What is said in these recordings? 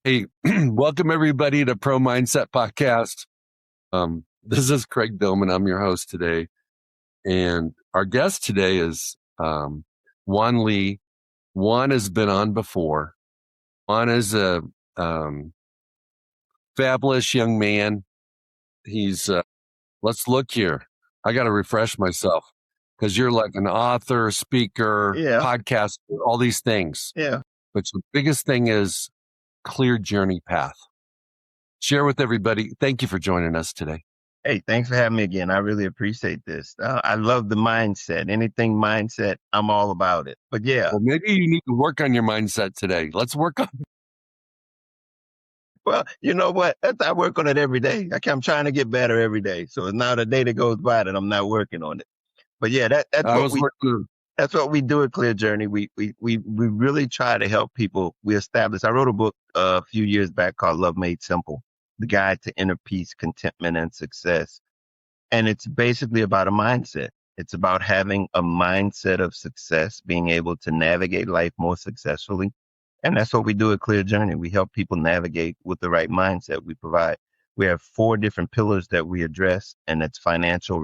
Hey, welcome everybody to Pro Mindset Podcast. This is Craig Domann. I'm your host today. And our guest today is Juan Lee. Juan has been on before. Juan is a fabulous young man. He's, let's look here. I got to refresh myself because you're like an author, speaker, podcaster, all these things. Yeah. But the biggest thing is clear journey path. Share with everybody. Thank you for joining us today. Hey, thanks for having me again. I really appreciate this. I love the mindset. Anything mindset, I'm all about it. But yeah. Well, maybe you need to work on your mindset today. Let's work on it. Well, you know what? I work on it every day. I'm trying to get better every day. So it's not a day that goes by that I'm not working on it. But yeah, that's what we do at Clear Journey. We really try to help people. I wrote a book a few years back called Love Made Simple, The Guide to Inner Peace, Contentment, and Success. And it's basically about a mindset. It's about having a mindset of success, being able to navigate life more successfully. And that's what we do at Clear Journey. We help people navigate with the right mindset. We have 4 different pillars that we address, and it's financial,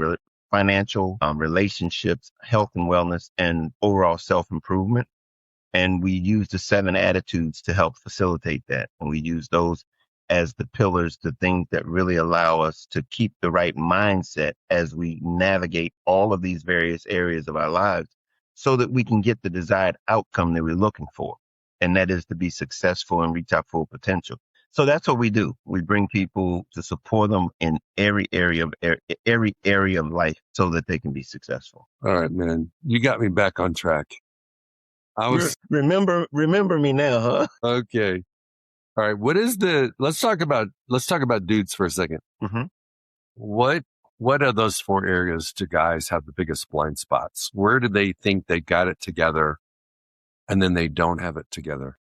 relationships, health and wellness, and overall self-improvement. And we use the 7 attitudes to help facilitate that. And we use those as the pillars, the things that really allow us to keep the right mindset as we navigate all of these various areas of our lives so that we can get the desired outcome that we're looking for. And that is to be successful and reach our full potential. So that's what we do. We bring people to support them in every area of life so that they can be successful. All right, man. You got me back on track. Remember me now, huh? Okay. All right. Let's talk about dudes for a second. Mm-hmm. What are those 4 areas do guys have the biggest blind spots? Where do they think they got it together and then they don't have it together?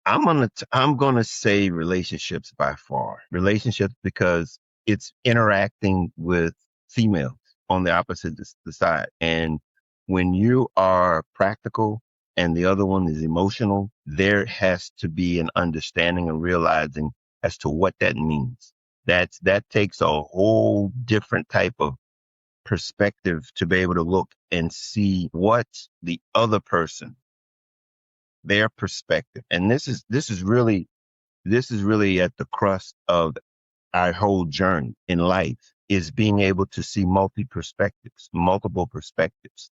I'm gonna say relationships by far. Relationships because it's interacting with females on the opposite side. And when you are practical and the other one is emotional, there has to be an understanding and realizing as to what that means. That takes a whole different type of perspective to be able to look and see what the other person, their perspective. And this is really at the crust of our whole journey in life, is being able to see multiple perspectives.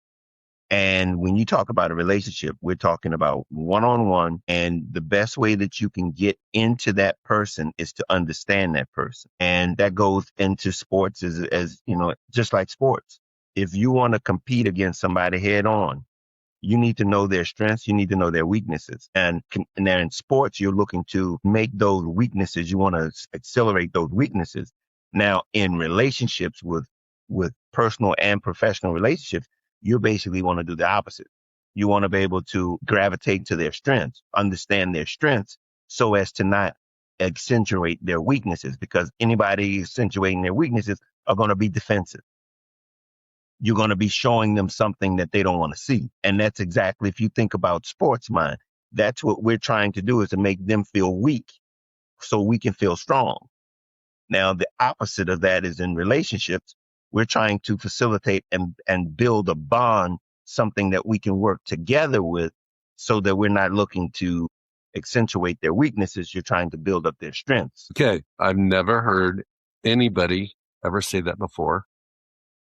And when you talk about a relationship, we're talking about one-on-one, and the best way that you can get into that person is to understand that person. And that goes into sports as you know, just like sports. If you want to compete against somebody head on, you need to know their strengths. You need to know their weaknesses. And then in sports, you're looking to make those weaknesses. You want to accelerate those weaknesses. Now, in relationships with personal and professional relationships, you basically want to do the opposite. You want to be able to gravitate to their strengths, understand their strengths, so as to not accentuate their weaknesses, because anybody accentuating their weaknesses are going to be defensive. You're going to be showing them something that they don't want to see. And that's exactly, if you think about sports mind, that's what we're trying to do, is to make them feel weak so we can feel strong. Now, the opposite of that is in relationships. We're trying to facilitate and build a bond, something that we can work together with, so that we're not looking to accentuate their weaknesses. You're trying to build up their strengths. Okay. I've never heard anybody ever say that before.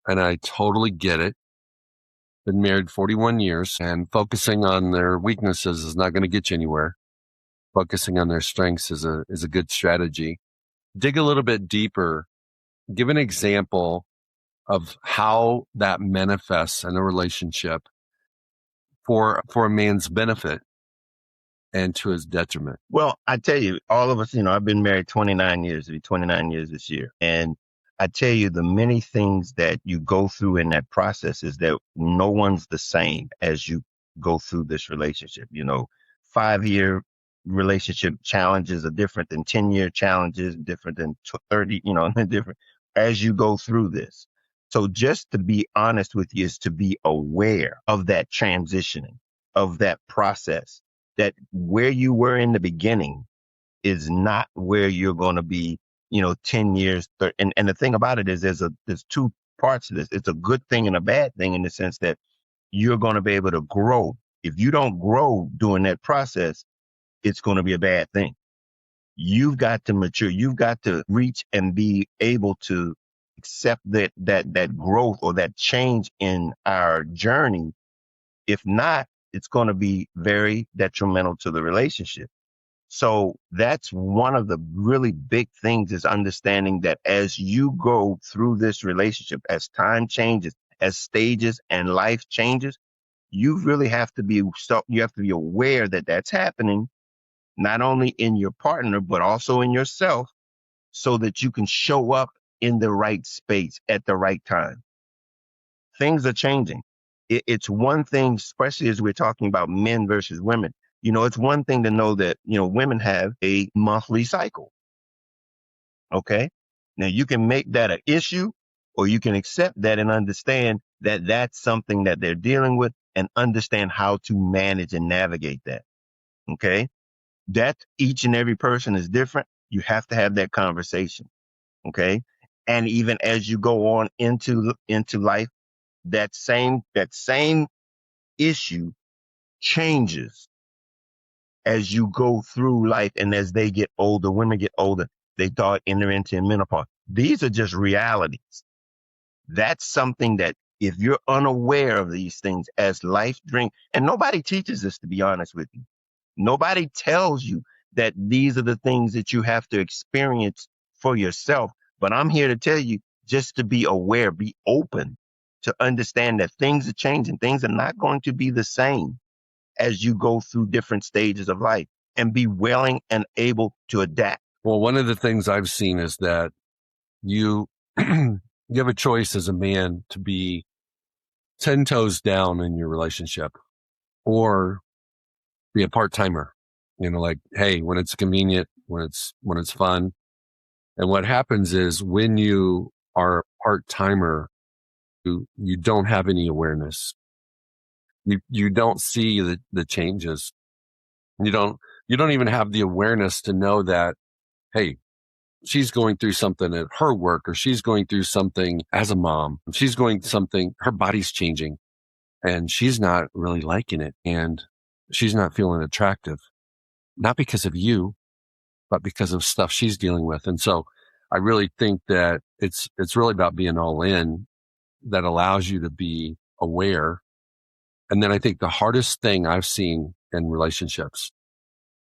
And I totally get it. Been married 41 years, and focusing on their weaknesses is not going to get you anywhere. Focusing on their strengths is a good strategy. Dig a little bit deeper. Give an example of how that manifests in a relationship for a man's benefit and to his detriment. Well, I tell you, all of us, I've been married 29 years, it'll be 29 years this year. And I tell you, the many things that you go through in that process is that no one's the same as you go through this relationship. 5-year relationship challenges are different than 10-year challenges, different than 30, different as you go through this. So just to be honest with you is to be aware of that transitioning, of that process, that where you were in the beginning is not where you're going to be, 10 years. And the thing about it is there's two parts to this. It's a good thing and a bad thing in the sense that you're going to be able to grow. If you don't grow during that process, it's going to be a bad thing. You've got to mature. You've got to reach and be able to accept that growth or that change in our journey. If not, it's going to be very detrimental to the relationship. So that's one of the really big things, is understanding that as you go through this relationship, as time changes, as stages and life changes, you really have to be aware that that's happening, not only in your partner, but also in yourself, so that you can show up in the right space at the right time. Things are changing. It's one thing, especially as we're talking about men versus women. It's one thing to know that, women have a monthly cycle. Okay. Now you can make that an issue, or you can accept that and understand that that's something that they're dealing with, and understand how to manage and navigate that. Okay. That each and every person is different. You have to have that conversation. Okay. And even as you go on into life, that same issue changes as you go through life. And as they get older, women get older, they start entering into menopause. These are just realities. That's something that, if you're unaware of these things as life brings, and nobody teaches this, to be honest with you, nobody tells you that these are the things that you have to experience for yourself. But I'm here to tell you, just to be aware, be open to understand that things are changing. Things are not going to be the same as you go through different stages of life, and be willing and able to adapt. Well, one of the things I've seen is that you you have a choice as a man to be 10 toes down in your relationship, or be a part-timer, like, hey, when it's convenient, when it's fun. And what happens is, when you are a part-timer, you don't have any awareness. You don't see the changes. You don't even have the awareness to know that, hey, she's going through something at her work, or she's going through something as a mom. She's going through something, her body's changing, and she's not really liking it, and she's not feeling attractive, not because of you, but because of stuff she's dealing with. And so I really think that it's really about being all in, that allows you to be aware. And then I think the hardest thing I've seen in relationships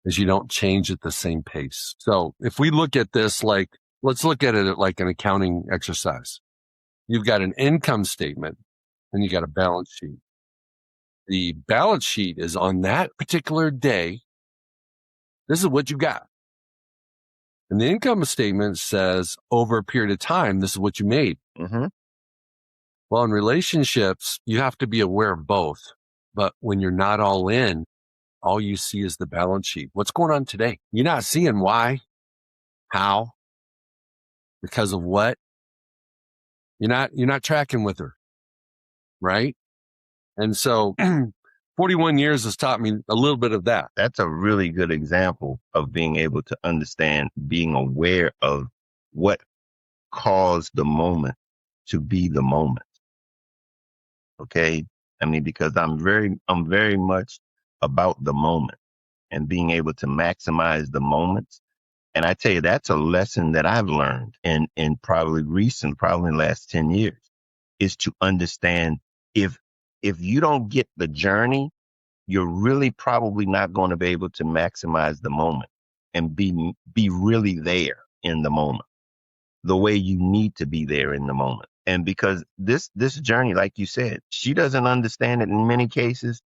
is you don't change at the same pace. So if we look at this, let's look at it like an accounting exercise. You've got an income statement and you got a balance sheet. The balance sheet is on that particular day. This is what you got. And the income statement says, over a period of time, this is what you made. Mm-hmm. Well, in relationships, you have to be aware of both. But when you're not all in, all you see is the balance sheet. What's going on today? You're not seeing why, how, because of what. You're not tracking with her, right? And so 41 years has taught me a little bit of that. That's a really good example of being able to understand, being aware of what caused the moment to be the moment. Okay. I mean, because I'm very much about the moment and being able to maximize the moments. And I tell you, that's a lesson that I've learned in probably the last 10 years, is to understand, if you don't get the journey, you're really probably not going to be able to maximize the moment and be really there in the moment, the way you need to be there in the moment. And because this journey, like you said, she doesn't understand it in many cases,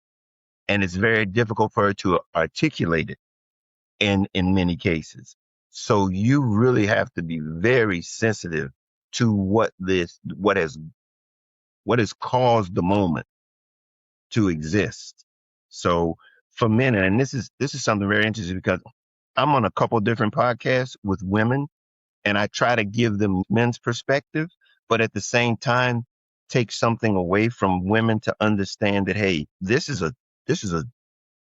and it's very difficult for her to articulate it in many cases. So you really have to be very sensitive to what has caused the moment to exist. So for men, and this is something very interesting, because I'm on a couple different podcasts with women, and I try to give them men's perspective, but at the same time take something away from women to understand that, hey, this is a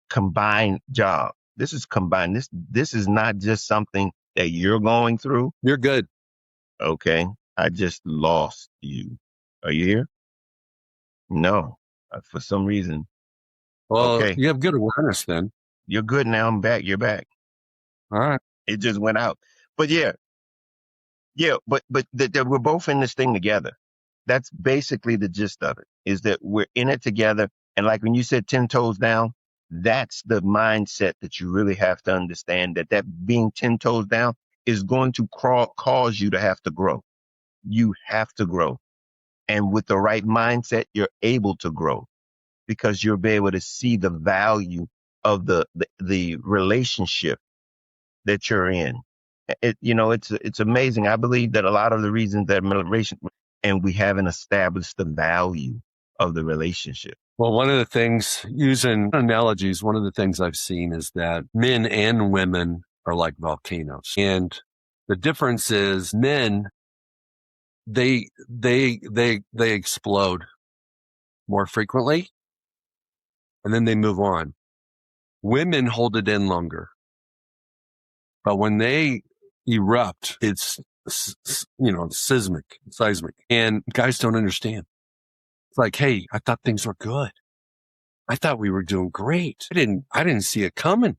combined job. This is combined. This is not just something that you're going through. You're good. Okay. I just lost you. Are you here? No. For some reason. Well, Okay. you have good awareness then. You're good now. I'm back. You're back. All right. It just went out. But yeah, but that we're both in this thing together. That's basically the gist of it, is that we're in it together. And like when you said 10 toes down, that's the mindset that you really have to understand, that being 10 toes down is going to cause you to have to grow. You have to grow. And with the right mindset, you're able to grow because you'll be able to see the value of the relationship that you're in. It's amazing. I believe that a lot of the reasons that and we haven't established the value of the relationship. Well, one of the things, using analogies, one of the things I've seen is that men and women are like volcanoes. And the difference is men, they explode more frequently and then they move on. Women hold it in longer. But when they erupt, it's, seismic. And guys don't understand. It's like, hey, I thought things were good. I thought we were doing great. I didn't see it coming.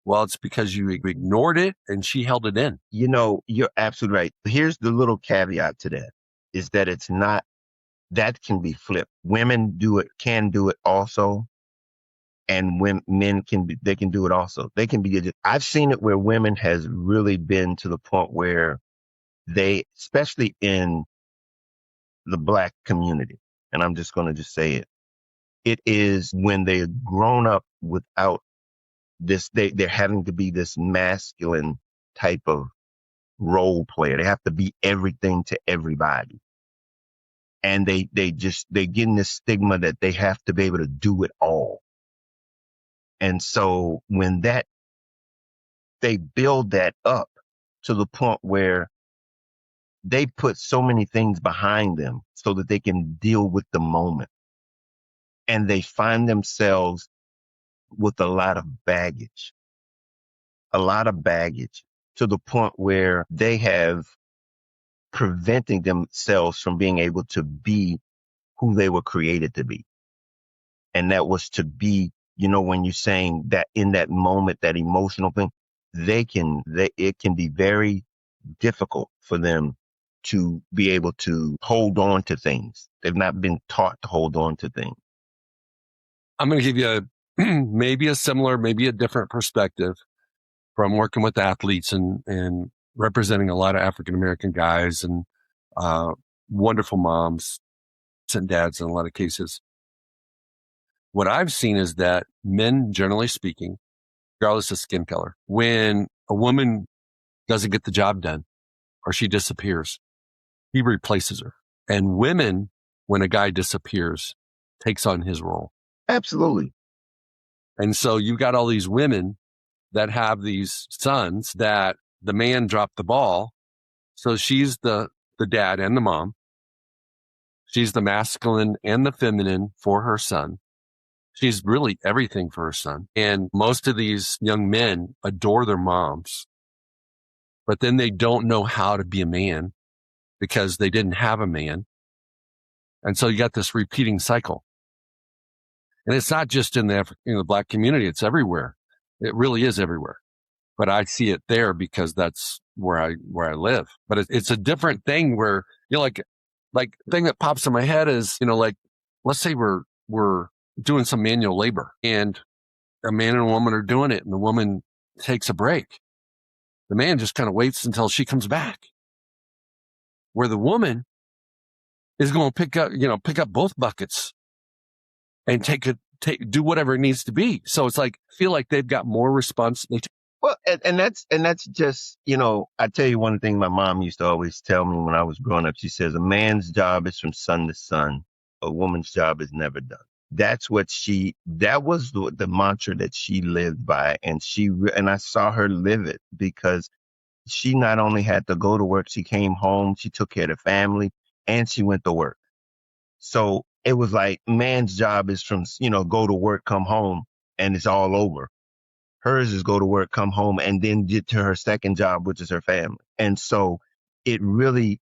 Well, it's because you ignored it and she held it in. You're absolutely right. Here's the little caveat to that, is that it's not, that can be flipped. Women can do it also. And when men they can do it also. They can be, I've seen it where women has really been to the point where they, especially in the Black community, and I'm just going to just say it is when they're grown up without this, they're having to be this masculine type of role player. They have to be everything to everybody. And they getting this stigma that they have to be able to do it all. And so when they build that up to the point where they put so many things behind them so that they can deal with the moment. And they find themselves with a lot of baggage to the point where they have preventing themselves from being able to be who they were created to be. And that was to be, when you're saying that in that moment, that emotional thing, it can be very difficult for them to be able to hold on to things. They've not been taught to hold on to things. I'm going to give you maybe a similar, maybe a different perspective from working with athletes and representing a lot of African-American guys and wonderful moms and dads in a lot of cases. What I've seen is that men, generally speaking, regardless of skin color, when a woman doesn't get the job done or she disappears, he replaces her. And women, when a guy disappears, takes on his role. Absolutely. And so you've got all these women that have these sons that the man dropped the ball. So she's the dad and the mom. She's the masculine and the feminine for her son. She's really everything for her son. And most of these young men adore their moms, but then they don't know how to be a man because they didn't have a man. And so you got this repeating cycle. And it's not just in the Black community. It's everywhere. It really is everywhere. But I see it there because that's where I live. But it's a different thing where, like thing that pops in my head is, like, let's say we're doing some manual labor and a man and a woman are doing it and the woman takes a break. The man just kind of waits until she comes back. Where the woman is going to pick up both buckets and do whatever it needs to be. So it's like, I feel like they've got more responsibility. Well, and that's just, I tell you one thing my mom used to always tell me when I was growing up. She says, a man's job is from sun to sun. A woman's job is never done. That was the mantra that she lived by. And I saw her live it because she not only had to go to work, she came home, she took care of the family, and she went to work. So it was like man's job is from, go to work, come home, and it's all over. Hers is go to work, come home, and then get to her second job, which is her family. And so it really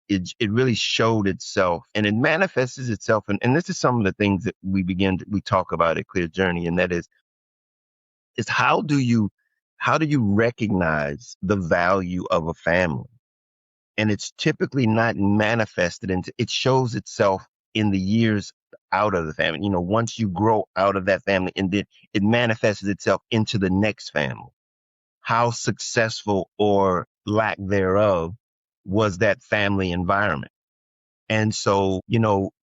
showed itself, and it manifests itself. And this is some of the things that we talk about at Clear Journey, and that is how do you recognize the value of a family? And it's typically not manifested into, it shows itself in the years out of the family. Once you grow out of that family, and then it manifests itself into the next family. How successful or lack thereof was that family environment? And so,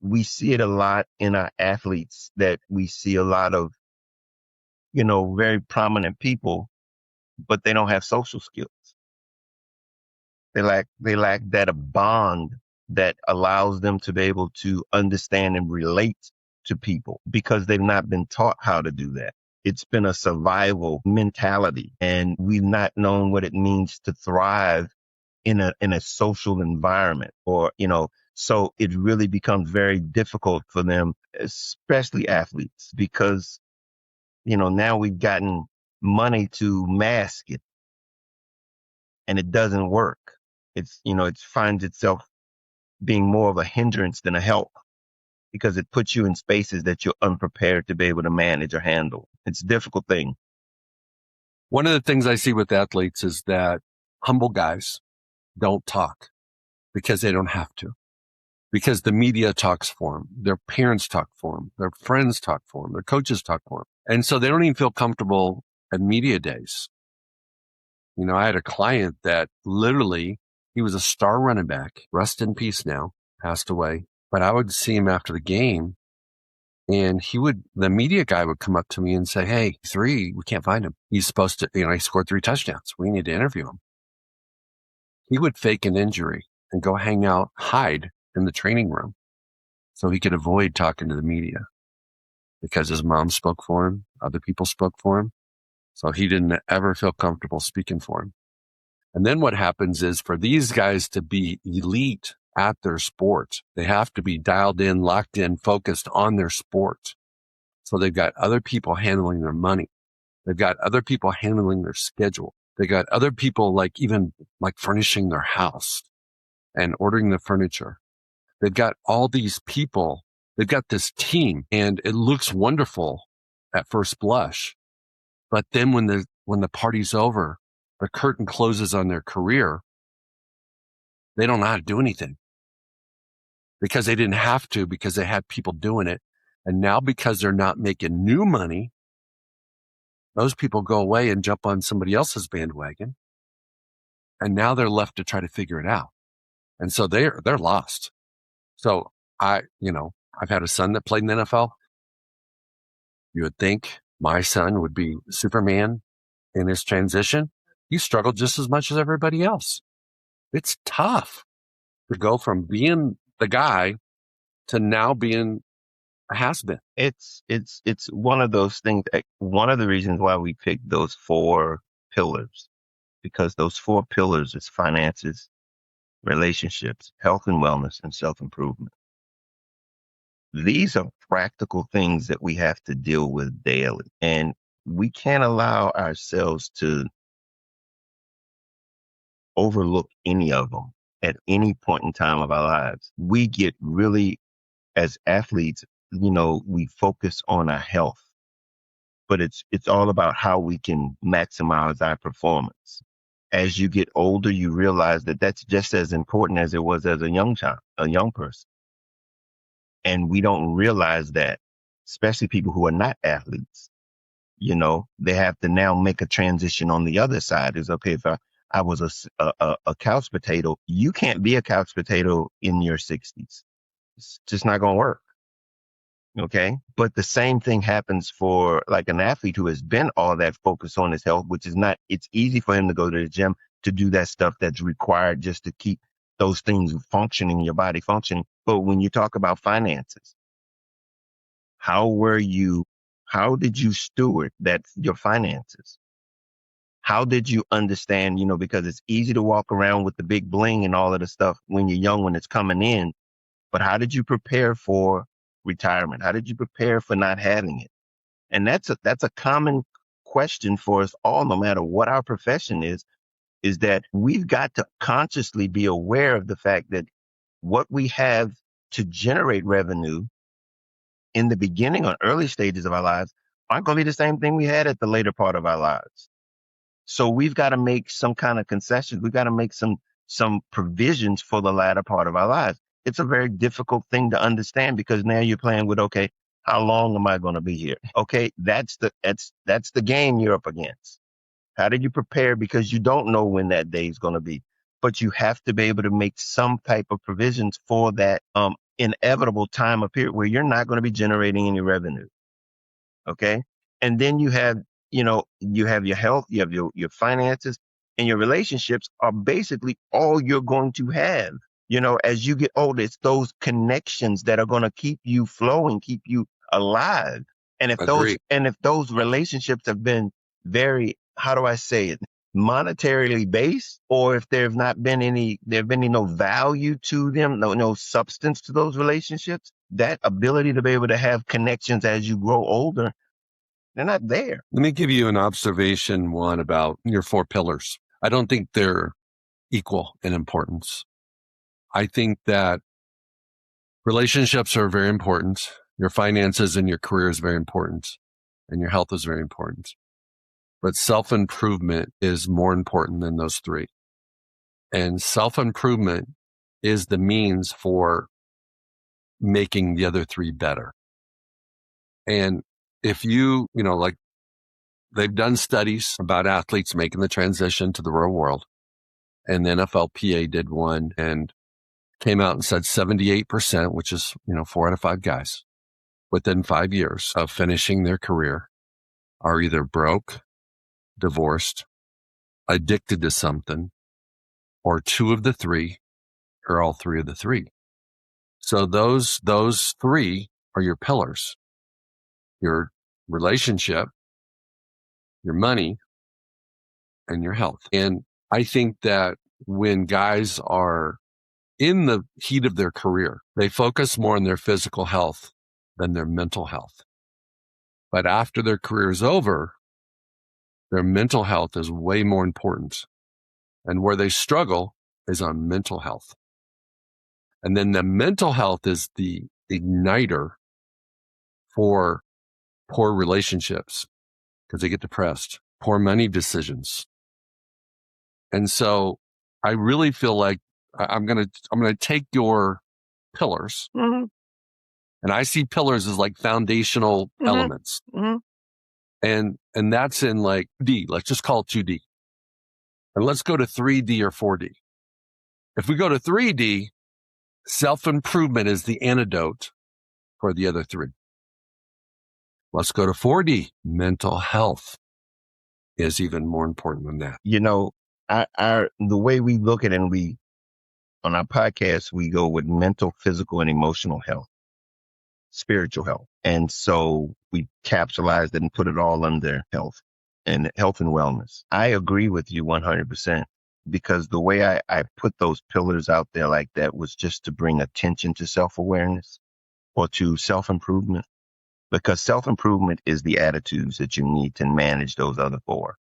we see it a lot in our athletes, that we see a lot of, very prominent people, but they don't have social skills. They lack that a bond that allows them to be able to understand and relate to people, because they've not been taught how to do that. It's been a survival mentality, and we've not known what it means to thrive in a social environment, so it really becomes very difficult for them, especially athletes, because, now we've gotten money to mask it, and it doesn't work. It finds itself being more of a hindrance than a help, because it puts you in spaces that you're unprepared to be able to manage or handle. It's a difficult thing. One of the things I see with athletes is that humble guys don't talk because they don't have to, because the media talks for them, their parents talk for them, their friends talk for them, their coaches talk for them. And so they don't even feel comfortable at media days. I had a client that literally, he was a star running back, rest in peace now, passed away. But I would see him after the game, and the media guy would come up to me and say, "Hey, we can't find him. He's supposed to, he scored 3 touchdowns. We need to interview him." He would fake an injury and go hide in the training room so he could avoid talking to the media, because his mom spoke for him. Other people spoke for him. So he didn't ever feel comfortable speaking for him. And then what happens is, for these guys to be elite at their sport, they have to be dialed in, locked in, focused on their sport. So they've got other people handling their money. They've got other people handling their schedule. They got other people even furnishing their house and ordering the furniture. They've got all these people. They've got this team, and it looks wonderful at first blush. But then when the party's over, the curtain closes on their career, they don't know how to do anything, because they didn't have to, because they had people doing it. And now, because they're not making new money, those people go away and jump on somebody else's bandwagon. And now they're left to try to figure it out. And so they're lost. So I've had a son that played in the NFL. You would think my son would be Superman in his transition. He struggled just as much as everybody else. It's tough to go from being the guy to now being a has-been. It's one of those things. One of the reasons why we picked those 4 pillars, because those 4 pillars is finances, relationships, health and wellness, and self-improvement. These are practical things that we have to deal with daily, and we can't allow ourselves to overlook any of them at any point in time of our lives. We get really, as athletes, we focus on our health, but it's all about how we can maximize our performance. As you get older, you realize that that's just as important as it was as a young child, a young person. And we don't realize that, especially people who are not athletes. They have to now make a transition on the other side. Is okay, if I was a couch potato, you can't be a couch potato in your 60s. It's just not going to work. Okay. But the same thing happens for an athlete who has been all that focused on his health, which is not, it's easy for him to go to the gym to do that stuff that's required just to keep those things functioning, your body functioning. But when you talk about finances, how did you steward your finances? How did you understand, because it's easy to walk around with the big bling and all of the stuff when you're young, when it's coming in, but how did you prepare for retirement? How did you prepare for not having it? And that's a common question for us all, no matter what our profession is that we've got to consciously be aware of the fact that what we have to generate revenue in the beginning or early stages of our lives aren't going to be the same thing we had at the later part of our lives. So we've got to make some kind of concessions. We've got to make some provisions for the latter part of our lives. It's a very difficult thing to understand because now you're playing with, okay, how long am I going to be here? Okay, that's the game you're up against. How do you prepare? Because you don't know when that day is going to be, but you have to be able to make some type of provisions for that inevitable time of period where you're not going to be generating any revenue. Okay. And then you have your health, you have your finances, and your relationships are basically all you're going to have. As you get older, it's those connections that are going to keep you flowing, keep you alive. And if Agree. those relationships have been very, how do I say it, monetarily based, or if there have been any no value to them, no substance to those relationships, that ability to be able to have connections as you grow older, they're not there. Let me give you an observation, Juan, about your 4 pillars. I don't think they're equal in importance. I think that relationships are very important. Your finances and your career is very important. And your health is very important. But self-improvement is more important than those 3. And self-improvement is the means for making the other 3 better. And if like they've done studies about athletes making the transition to the real world, and the NFLPA did one and came out and said 78%, which is, 4 out of 5 guys within 5 years of finishing their career are either broke, divorced, addicted to something, or 2 of the 3, or all 3 of the 3. So those 3 are your pillars: your relationship, your money, and your health. And I think that when guys are in the heat of their career, they focus more on their physical health than their mental health. But after their career is over, their mental health is way more important. And where they struggle is on mental health. And then the mental health is the igniter for poor relationships because they get depressed, poor money decisions. And so I really feel like I'm going to take your pillars, Mm-hmm. and I see pillars as like foundational elements. Mm-hmm. And that's in like D, let's just call it 2D. And let's go to 3D or 4D. If we go to 3D, self-improvement is the antidote for the other 3. Let's go to 4D. Mental health is even more important than that. The way we look at it, and on our podcast, we go with mental, physical, and emotional health, spiritual health. And so we capsulized it and put it all under health and wellness. I agree with you 100% because the way I put those pillars out there like that was just to bring attention to self-awareness or to self-improvement, because self-improvement is the attitudes that you need to manage those other 4.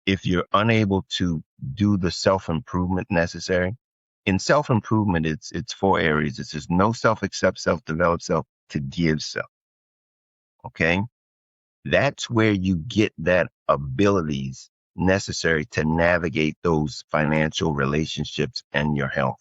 If you're unable to do the self-improvement necessary, in self-improvement, it's 4 areas. It's just know self, accept self, develop self, to give self. Okay? That's where you get that abilities necessary to navigate those financial relationships and your health.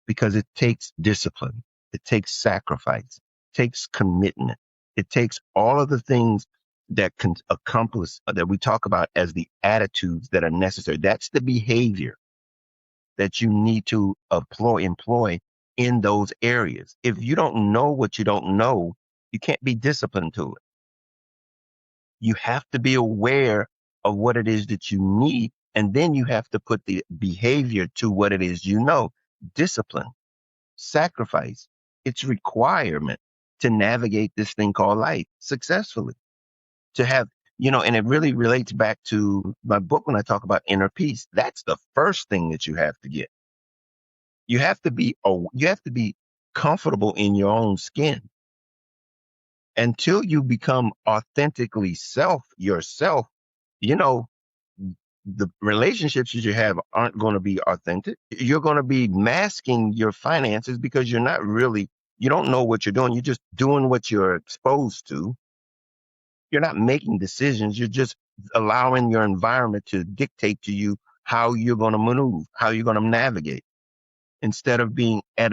Because it takes discipline. It takes sacrifice. It takes commitment. It takes all of the things that can accomplish, that we talk about as the attitudes that are necessary. That's the behavior that you need to employ in those areas. If you don't know what you don't know, you can't be disciplined to it. You have to be aware of what it is that you need, and then you have to put the behavior to what it is you know. Discipline, sacrifice, it's requirement to navigate this thing called life successfully. To have, and it really relates back to my book when I talk about inner peace. That's the first thing that you have to get. You have to be comfortable in your own skin. Until you become authentically yourself, you know, the relationships that you have aren't going to be authentic. You're going to be masking your finances because you don't know what you're doing. You're just doing what you're exposed to. You're not making decisions. You're just allowing your environment to dictate to you how you're going to maneuver, how you're going to navigate, instead of being at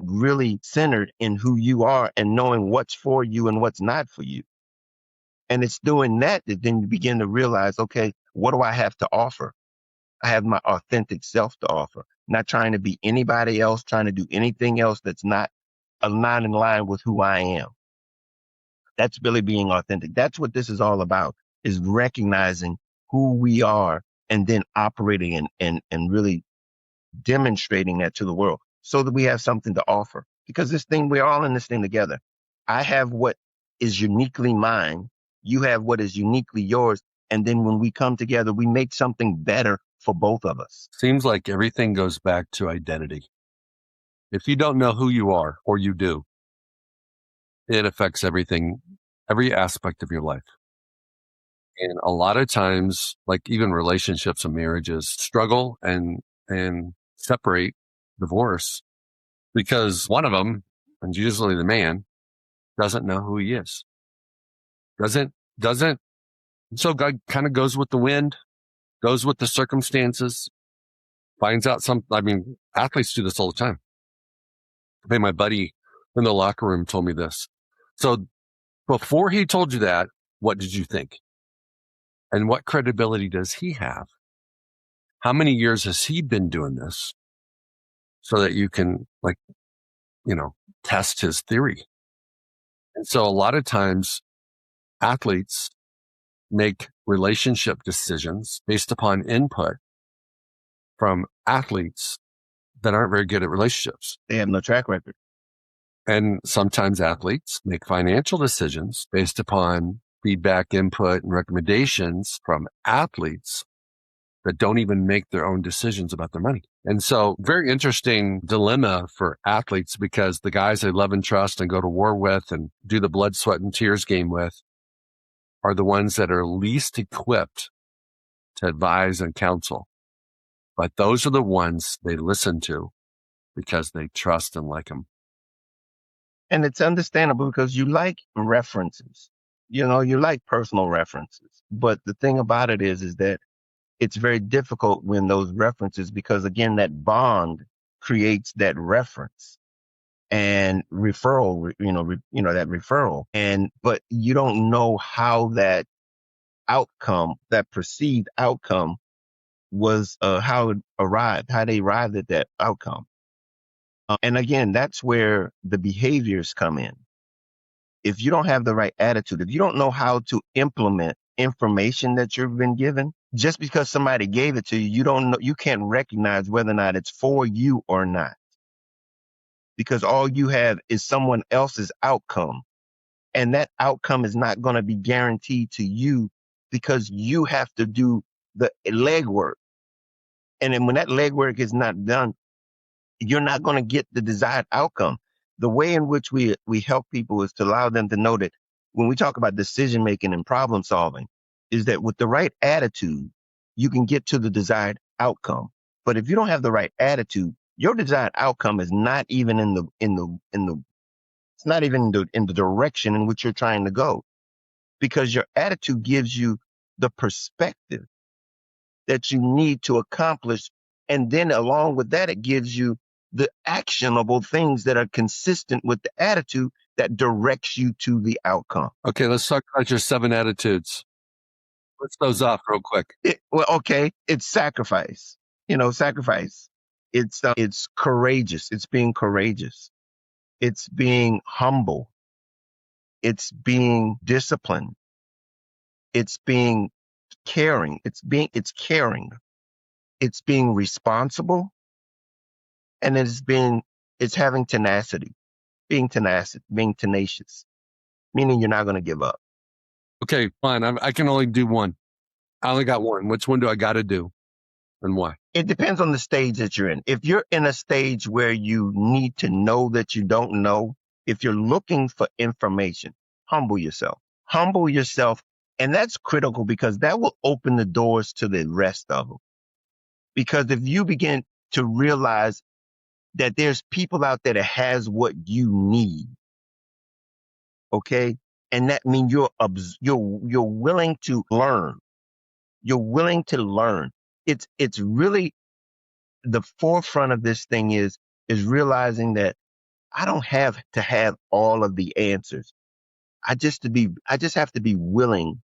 really centered in who you are and knowing what's for you and what's not for you. And it's doing that then you begin to realize, okay, what do I have to offer? I have my authentic self to offer, not trying to be anybody else, trying to do anything else that's not aligned in line with who I am. That's really being authentic. That's what this is all about, is recognizing who we are and then operating and really demonstrating that to the world so that we have something to offer. Because we're all in this thing together. I have what is uniquely mine. You have what is uniquely yours. And then when we come together, we make something better for both of us. Seems like everything goes back to identity. If you don't know who you are, or you do, it affects everything, every aspect of your life. And a lot of times, like even relationships and marriages struggle and separate, divorce, because one of them, and usually the man, doesn't know who he is. Doesn't. So God kind of goes with the wind, goes with the circumstances, finds out athletes do this all the time. Hey, my buddy in the locker room told me this. So before he told you that, what did you think? And what credibility does he have? How many years has he been doing this so that you can test his theory? And so a lot of times athletes make relationship decisions based upon input from athletes that aren't very good at relationships. They have no track record. And sometimes athletes make financial decisions based upon feedback, input, and recommendations from athletes that don't even make their own decisions about their money. And so very interesting dilemma for athletes, because the guys they love and trust and go to war with and do the blood, sweat, and tears game with are the ones that are least equipped to advise and counsel. But those are the ones they listen to because they trust and like them. And it's understandable because you like references. You like personal references. But the thing about it is that it's very difficult when those references, because again, that bond creates that reference and referral, that referral. But you don't know how that outcome, that perceived outcome was, how they arrived at that outcome. And again, that's where the behaviors come in. If you don't have the right attitude, if you don't know how to implement information that you've been given, just because somebody gave it to you, you can't recognize whether or not it's for you or not. Because all you have is someone else's outcome. And that outcome is not going to be guaranteed to you because you have to do the legwork. And then when that legwork is not done, you're not going to get the desired outcome. The way in which we help people is to allow them to know that when we talk about decision making and problem solving, is that with the right attitude, you can get to the desired outcome. But if you don't have the right attitude, your desired outcome is not even in the direction in which you're trying to go, because your attitude gives you the perspective that you need to accomplish. And then along with that, it gives you the actionable things that are consistent with the attitude that directs you to the outcome. Okay, let's talk about your 7 attitudes. Let's those off real quick. It's sacrifice. Sacrifice. It's courageous. It's being courageous. It's being humble. It's being disciplined. It's being caring. It's caring. It's being responsible. And it's having tenacity, being tenacious, meaning you're not going to give up. Okay, fine. I can only do one. I only got one. Which one do I got to do and why? It depends on the stage that you're in. If you're in a stage where you need to know that you don't know, if you're looking for information, humble yourself. Humble yourself. And that's critical because that will open the doors to the rest of them. Because if you begin to realize that there's people out there that has what you need, okay? And that means you're willing to learn. You're willing to learn. It's really the forefront of this thing is realizing that I don't have to have all of the answers. I just have to be willing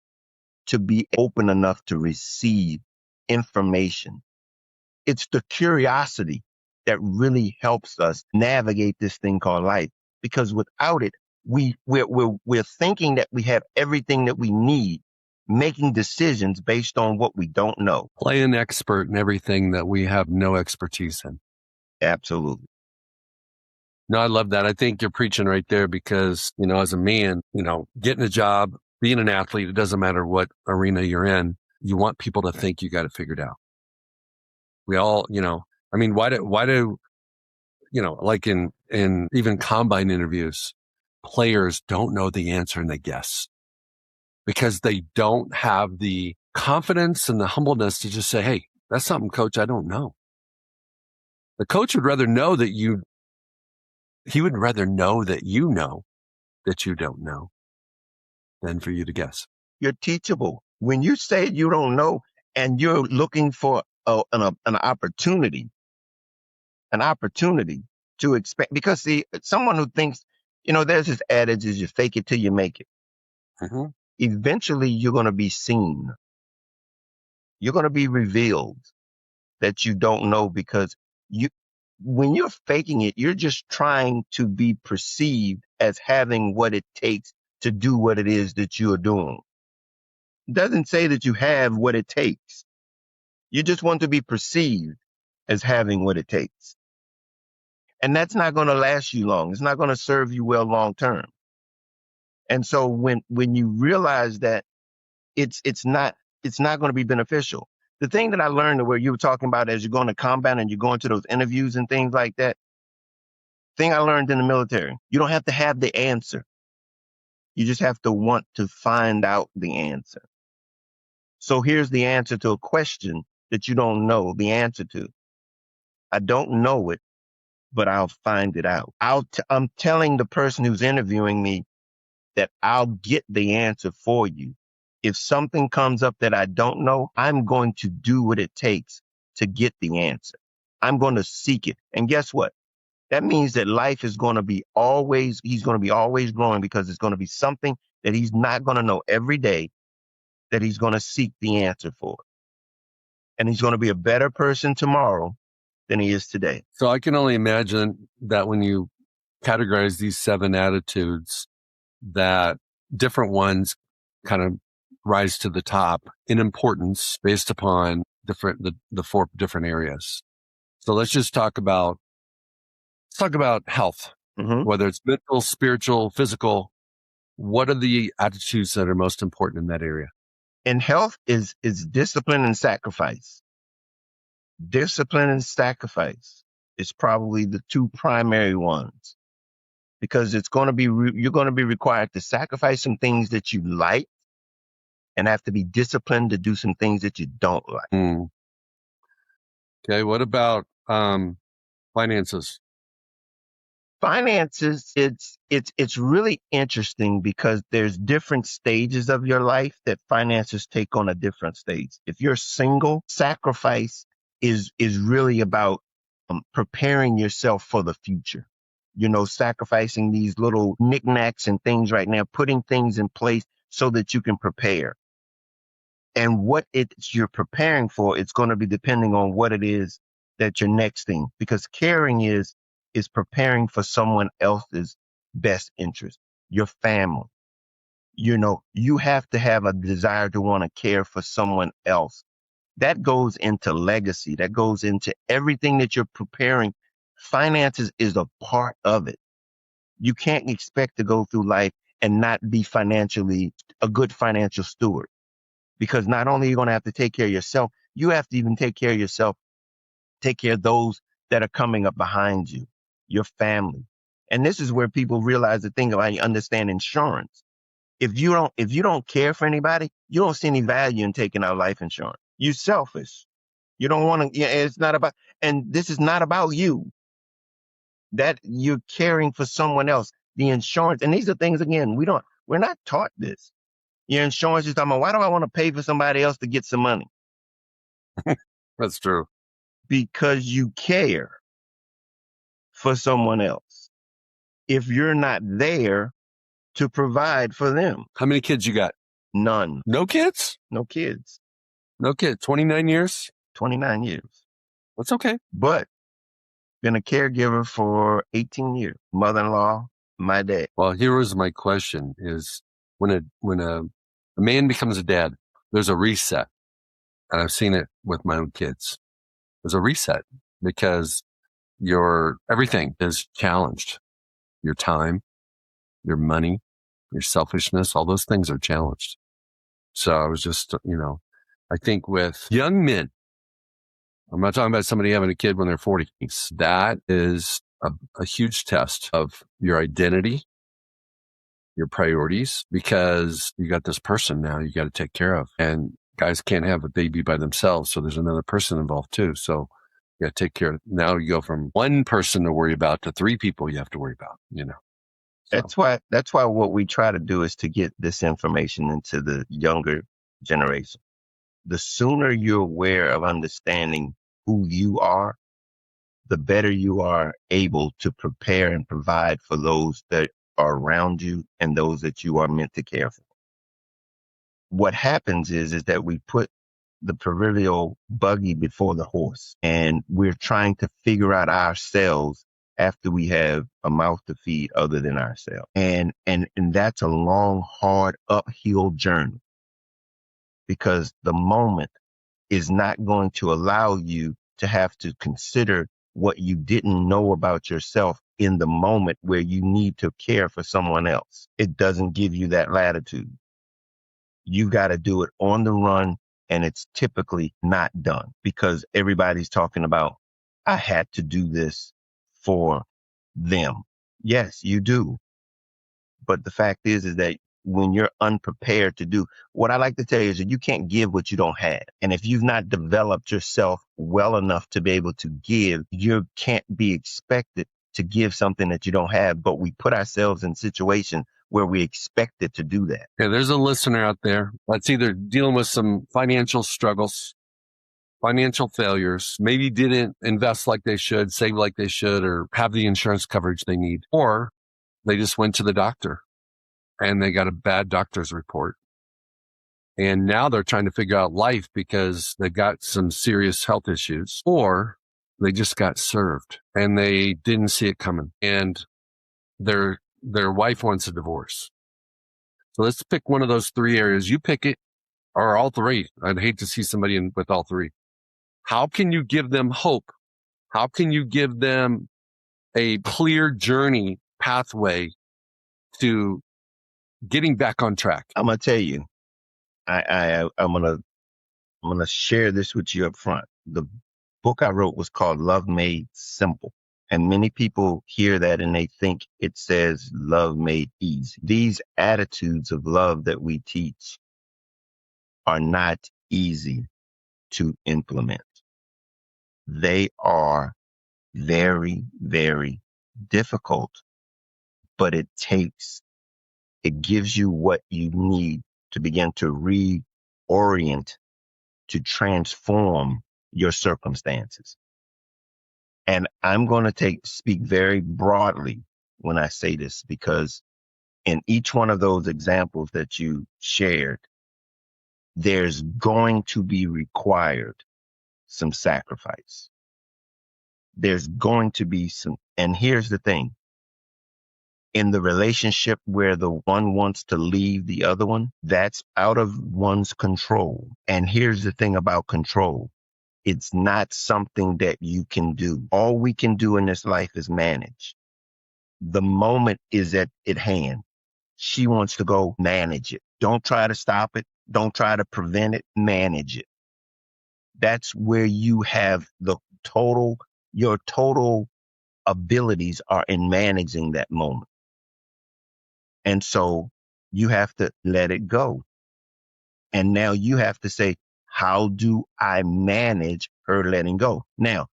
to be open enough to receive information. It's the curiosity that really helps us navigate this thing called life. Because without it, we're thinking that we have everything that we need, making decisions based on what we don't know. Play an expert in everything that we have no expertise in. Absolutely. No, I love that. I think you're preaching right there because, as a man, getting a job, being an athlete, it doesn't matter what arena you're in. You want people to think you got it figured out. We all, why do, like in even combine interviews, players don't know the answer and they guess because they don't have the confidence and the humbleness to just say, hey, that's something, coach, I don't know. The coach would rather know that he would rather know that you know that you don't know than for you to guess. You're teachable. When you say you don't know and you're looking for an opportunity to expect, because see, someone who thinks, there's this adage is you fake it till you make it. Mm-hmm. Eventually you're going to be seen. You're going to be revealed that you don't know because when you're faking it, you're just trying to be perceived as having what it takes to do what it is that you're doing. It doesn't say that you have what it takes. You just want to be perceived as having what it takes. And that's not going to last you long. It's not going to serve you well long term. And so when you realize that it's not going to be beneficial. The thing that I learned where you were talking about as you're going to combat and you're going to those interviews and things like that, thing I learned in the military, you don't have to have the answer. You just have to want to find out the answer. So here's the answer to a question that you don't know the answer to. I don't know it, but I'll find it out. I'm telling the person who's interviewing me that I'll get the answer for you. If something comes up that I don't know, I'm going to do what it takes to get the answer. I'm going to seek it. And guess what? That means that life is going to be he's going to be always growing because it's going to be something that he's not going to know every day that he's going to seek the answer for. And he's going to be a better person tomorrow than he is today. So I can only imagine that when you categorize these 7 attitudes, that different ones kind of rise to the top in importance based upon the 4 different areas. So let's talk about health, whether it's mental, spiritual, physical. What are the attitudes that are most important in that area? In health is discipline and sacrifice. Discipline and sacrifice is probably the 2 primary ones because it's going to be you're going to be required to sacrifice some things that you like and have to be disciplined to do some things that you don't like. Okay, what about finances? Finances, it's really interesting because there's different stages of your life that finances take on a different stage. If you're single, sacrifice is really about preparing yourself for the future. Sacrificing these little knickknacks and things right now, putting things in place so that you can prepare. And what you're preparing for, it's going to be depending on what it is that your next thing, because caring is preparing for someone else's best interest, your family. You have to have a desire to want to care for someone else. That goes into legacy. That goes into everything that you're preparing. Finances is a part of it. You can't expect to go through life and not be financially a good financial steward, because not only are you going to have to take care of yourself, you have to even take care of yourself, take care of those that are coming up behind you, your family. And this is where people realize the thing about you understand insurance. If you don't care for anybody, you don't see any value in taking out life insurance. You're selfish. You don't want to. Yeah, it's not about. And this is not about you. That you're caring for someone else. The insurance, and these are things again we're not taught this. Your insurance is talking about, why do I want to pay for somebody else to get some money? That's true. Because you care for someone else. If you're not there to provide for them. How many kids you got? None. No kids? No kids. No kids. 29 years? 29 years. That's okay. But been a caregiver for 18 years. Mother-in-law, my dad. Well, here was my question is when a man becomes a dad, there's a reset. And I've seen it with my own kids. There's a reset because your everything is challenged. Your time, your money, your selfishness, all those things are challenged. So I was just, I think with young men, I'm not talking about somebody having a kid when they're 40. That is a huge test of your identity, your priorities, because you got this person now you got to take care of. And guys can't have a baby by themselves. So there's another person involved too. So you got to take care of. Now you go from one person to worry about to three people you have to worry about, So. That's why what we try to do is to get this information into the younger generation. The sooner you're aware of understanding who you are, the better you are able to prepare and provide for those that are around you and those that you are meant to care for. What happens is that we put the proverbial buggy before the horse, and we're trying to figure out ourselves after we have a mouth to feed other than ourselves. And that's a long, hard uphill journey, because the moment is not going to allow you to have to consider what you didn't know about yourself in the moment where you need to care for someone else. It doesn't give you that latitude. You got to do it on the run, and it's typically not done because everybody's talking about, I had to do this for them. Yes, you do. But the fact is that when you're unprepared to do, what I like to tell you is that you can't give what you don't have. And if you've not developed yourself well enough to be able to give, you can't be expected to give something that you don't have. But we put ourselves in situations where we expected to do that. Yeah, there's a listener out there that's either dealing with some financial struggles, financial failures, maybe didn't invest like they should, save like they should, or have the insurance coverage they need, or they just went to the doctor and they got a bad doctor's report. And now they're trying to figure out life because they've got some serious health issues, or they just got served and they didn't see it coming. And their wife wants a divorce. So let's pick one of those three areas. You pick it, or all three. I'd hate to see somebody with all three. How can you give them hope? How can you give them a clear journey pathway to getting back on track? I'm gonna tell you, I'm gonna share this with you up front. The book I wrote was called Love Made Simple. And many people hear that and they think it says love made easy. These attitudes of love that we teach are not easy to implement. They are very, very difficult, but it gives you what you need to begin to reorient, to transform your circumstances. And I'm going to speak very broadly when I say this, because in each one of those examples that you shared, there's going to be required some sacrifice. There's going to be and here's the thing. In the relationship where the one wants to leave the other one, that's out of one's control. And here's the thing about control. It's not something that you can do. All we can do in this life is manage. The moment is at hand. She wants to go, manage it. Don't try to stop it. Don't try to prevent it. Manage it. That's where you have your total abilities are in managing that moment. And so You have to let it go. And now you have to say, how do I manage her letting go? Now,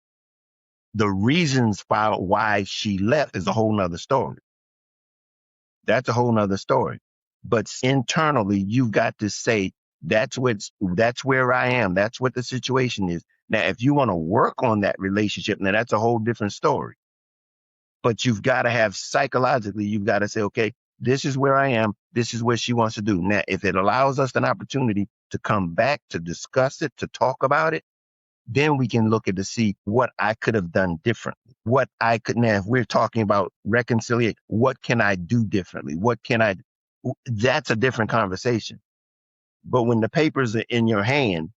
the reasons why she left is a whole nother story. That's a whole nother story. But internally, you've got to say, that's where I am. That's what the situation is. Now, if you want to work on that relationship, now that's a whole different story. But you've got to have psychologically, you've got to say, okay, this is where I am. This is what she wants to do. Now, if it allows us an opportunity to come back, to discuss it, to talk about it, then we can look at to see what I could have done differently. What I could, now, if we're talking about reconciliation, what can I do differently? That's a different conversation. But when the papers are in your hand,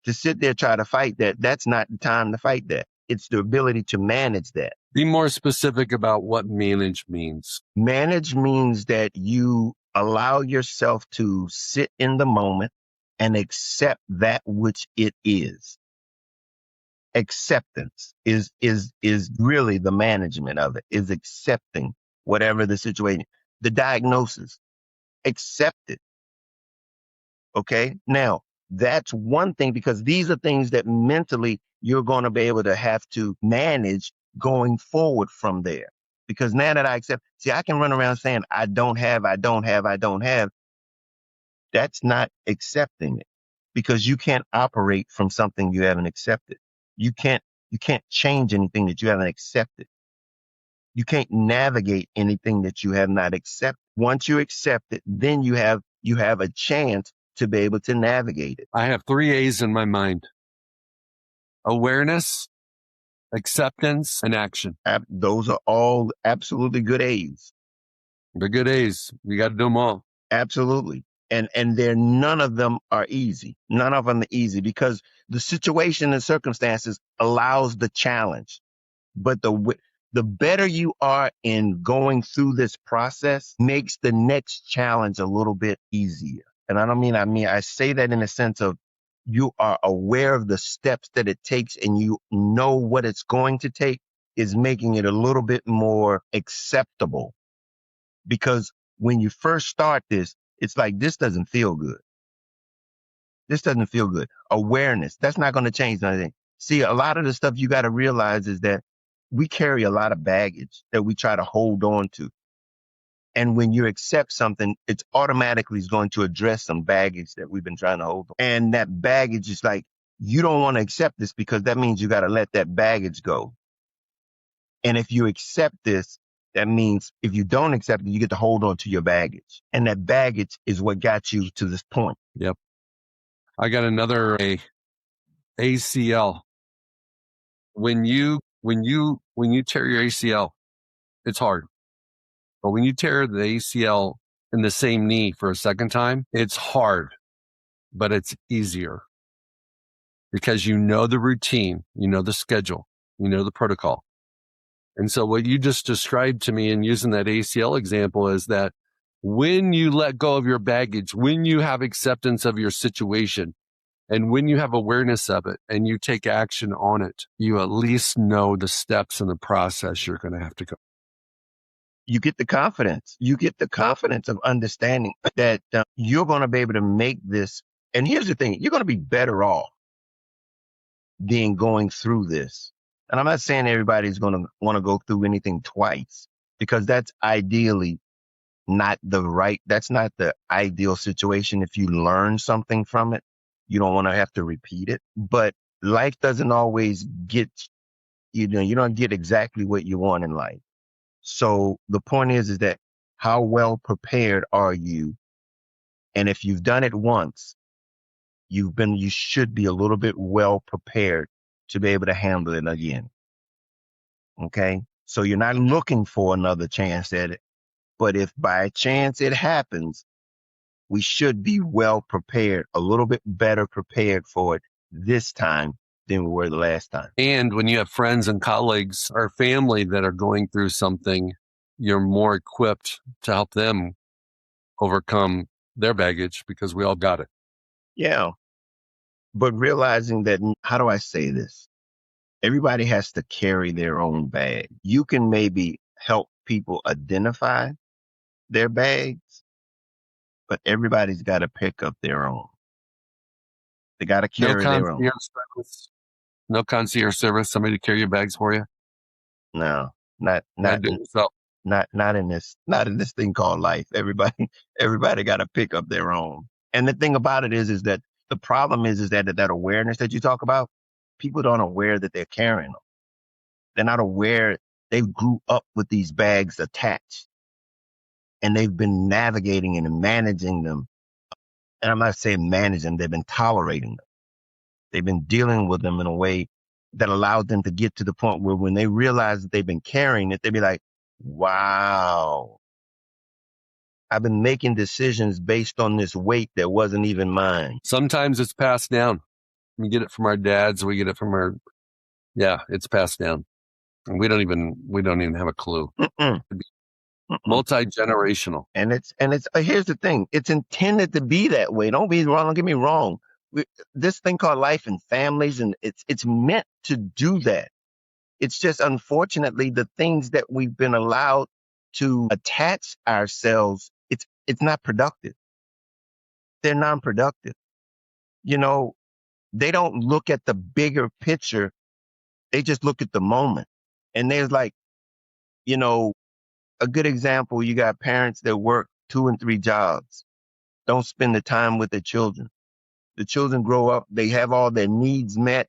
to sit there, try to fight that, that's not the time to fight that. It's the ability to manage that. Be more specific about what manage means. Manage means that you allow yourself to sit in the moment and accept that which it is. Acceptance is really the management of it, is accepting whatever the situation, the diagnosis, accept it. Okay. Now that's one thing, because these are things that mentally you're going to be able to have to manage going forward from there. Because now that I accept, see, I can run around saying, I don't have. That's not accepting it, because you can't operate from something you haven't accepted. You can't change anything that you haven't accepted. You can't navigate anything that you have not accepted. Once you accept it, then you have a chance to be able to navigate it. I have 3 A's in my mind: awareness, acceptance, and action. Those are all absolutely good A's. They're good A's. You got to do them all. Absolutely. And none of them are easy. None of them are easy, because the situation and circumstances allows the challenge. But the better you are in going through this process makes the next challenge a little bit easier. And I say that in a sense of, you are aware of the steps that it takes and you know what it's going to take, is making it a little bit more acceptable. Because when you first start this, it's like, this doesn't feel good. This doesn't feel good. Awareness, that's not going to change anything. See, a lot of the stuff you got to realize is that we carry a lot of baggage that we try to hold on to. And when you accept something, it's automatically going to address some baggage that we've been trying to hold on. And that baggage is like, you don't want to accept this, because that means you got to let that baggage go. And if you accept this, that means if you don't accept it, you get to hold on to your baggage. And that baggage is what got you to this point. Yep. I got another ACL. When you tear your ACL, it's hard. But when you tear the ACL in the same knee for a second time, it's hard, but it's easier, because you know the routine, you know the schedule, you know the protocol. And so what you just described to me in using that ACL example is that when you let go of your baggage, when you have acceptance of your situation, and when you have awareness of it and you take action on it, you at least know the steps in the process you're going to have to go. You get the confidence. You get the confidence of understanding that you're going to be able to make this. And here's the thing, you're going to be better off than going through this. And I'm not saying everybody's going to want to go through anything twice, because that's ideally that's not the ideal situation. If you learn something from it, you don't want to have to repeat it. But life doesn't always get, you don't get exactly what you want in life. So the point is that how well prepared are you? And if you've done it once, you should be a little bit well prepared to be able to handle it again. Okay. So you're not looking for another chance at it, but if by chance it happens, we should be well prepared, a little bit better prepared for it this time than we were the last time. And when you have friends and colleagues or family that are going through something, you're more equipped to help them overcome their baggage, because we all got it. Yeah. But realizing that, how do I say this? Everybody has to carry their own bag. You can maybe help people identify their bags, but everybody's got to pick up their own. They got to No carry their own. concierge service. No concierge service. Somebody to carry your bags for you. No, not You gotta not do it yourself. not in this thing called life. Everybody got to pick up their own. And the thing about it is that the problem is that awareness that you talk about, people aren't aware that they're carrying them. They're not aware they grew up with these bags attached, and they've been navigating and managing them. And I'm not saying managing, they've been tolerating them. They've been dealing with them in a way that allowed them to get to the point where when they realize that they've been carrying it, they'd be like, wow, I've been making decisions based on this weight that wasn't even mine. Sometimes it's passed down. We get it from our dads. We get it from it's passed down. And we don't even have a clue. Mm-mm. Multi-generational. And it's here's the thing. It's intended to be that way. Don't get me wrong. This thing called life and families, and it's meant to do that. It's just unfortunately the things that we've been allowed to attach ourselves, it's not productive. They're non-productive. They don't look at the bigger picture. They just look at the moment. And there's like, a good example, you got parents that work 2 and 3 jobs, don't spend the time with their children. The children grow up, they have all their needs met,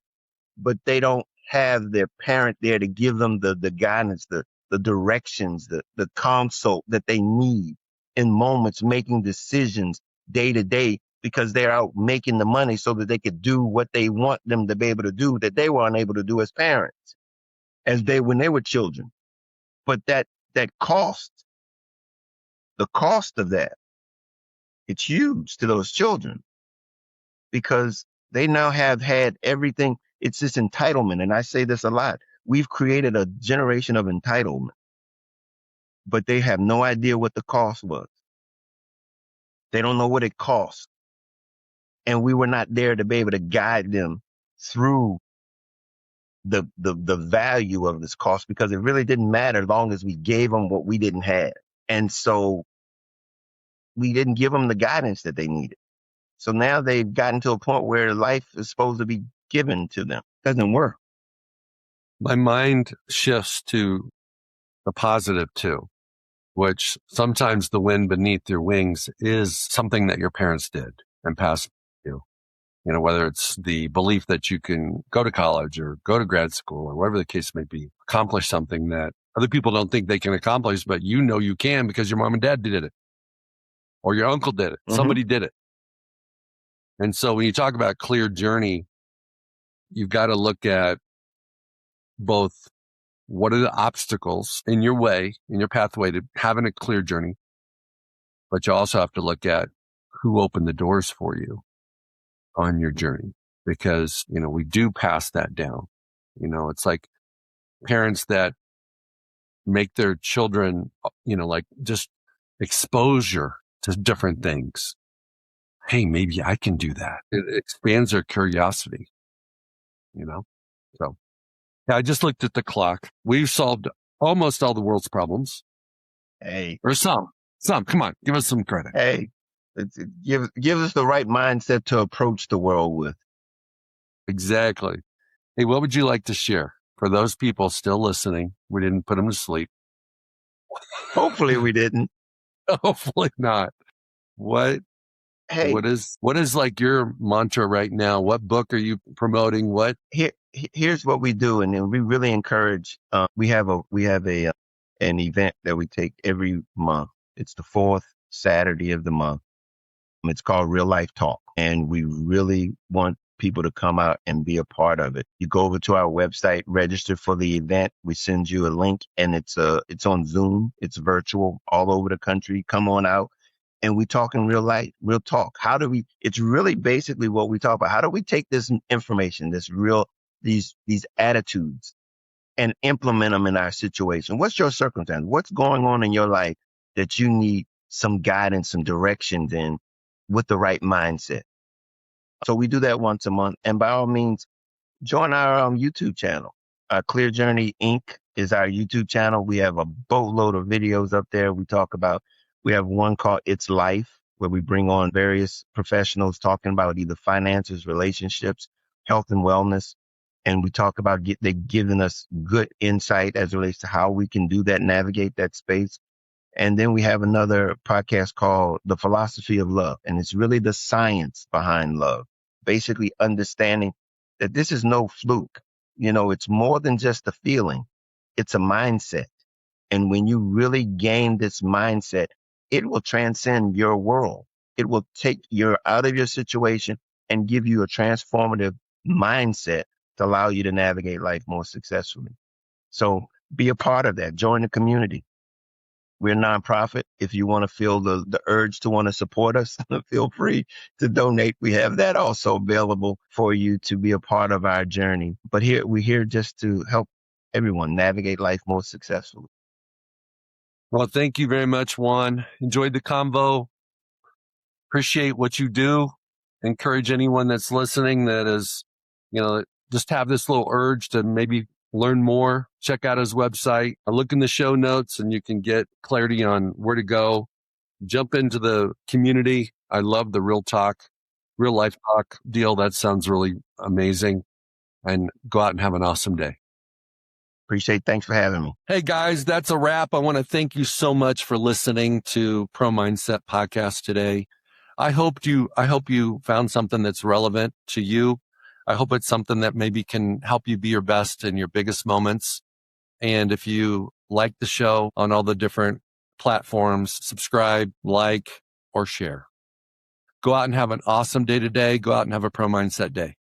but they don't have their parent there to give them the guidance, the directions, the consult that they need in moments, making decisions day to day, because they're out making the money so that they could do what they want them to be able to do that they were unable to do as parents, when they were children. But that cost, the cost of that, it's huge to those children because they now have had everything. It's this entitlement. And I say this a lot. We've created a generation of entitlement, but they have no idea what the cost was. They don't know what it cost. And we were not there to be able to guide them through the value of this cost, because it really didn't matter as long as we gave them what we didn't have. And so we didn't give them the guidance that they needed. So now they've gotten to a point where life is supposed to be given to them. It doesn't work. My mind shifts to the positive too, which sometimes the wind beneath your wings is something that your parents did and passed you. Whether it's the belief that you can go to college or go to grad school or whatever the case may be, accomplish something that other people don't think they can accomplish, but you can because your mom and dad did it. Or your uncle did it. Mm-hmm. Somebody did it. And so when you talk about clear journey, you've got to look at both what are the obstacles in your way, in your pathway to having a clear journey, but you also have to look at who opened the doors for you on your journey, because, we do pass that down. It's like parents that make their children, like just exposure to different things. Hey, maybe I can do that. It expands their curiosity, So yeah, I just looked at the clock. We've solved almost all the world's problems. Hey. Or some. Come on, give us some credit. Hey, give us the right mindset to approach the world with. Exactly. Hey, what would you like to share for those people still listening? We didn't put them to sleep. Hopefully we didn't. Hopefully not. What is like your mantra right now? What book are you promoting? What? Here's what we do, and we really encourage. We have an event that we take every month. It's the 4th Saturday of the month. It's called Real Life Talk, and we really want people to come out and be a part of it. You go over to our website, register for the event. We send you a link, and it's on Zoom. It's virtual all over the country. Come on out. And we talk in real life, real talk. It's really basically what we talk about. How do we take this information, these attitudes, and implement them in our situation? What's your circumstance? What's going on in your life that you need some guidance, some directions in with the right mindset? So we do that once a month. And by all means, join our YouTube channel. Clear Journey Inc. is our YouTube channel. We have a boatload of videos up there. We have one called It's Life, where we bring on various professionals talking about either finances, relationships, health and wellness. And we talk about they're giving us good insight as it relates to how we can do that, navigate that space. And then we have another podcast called The Philosophy of Love. And it's really the science behind love, basically understanding that this is no fluke. It's more than just a feeling. It's a mindset. And when you really gain this mindset, it will transcend your world. It will take you out of your situation and give you a transformative mindset to allow you to navigate life more successfully. So be a part of that. Join the community. We're a nonprofit. If you want to feel the urge to want to support us, feel free to donate. We have that also available for you to be a part of our journey. But we're here just to help everyone navigate life more successfully. Well, thank you very much, Juan. Enjoyed the convo. Appreciate what you do. Encourage anyone that's listening that is, just have this little urge to maybe learn more. Check out his website. Look in the show notes and you can get clarity on where to go. Jump into the community. I love the real life talk deal. That sounds really amazing. And go out and have an awesome day. Thanks for having me. Hey guys, that's a wrap. I want to thank you so much for listening to Pro Mindset Podcast today. I hope you found something that's relevant to you. I hope it's something that maybe can help you be your best in your biggest moments. And if you like the show on all the different platforms, subscribe, like, or share. Go out and have an awesome day today. Go out and have a Pro Mindset day.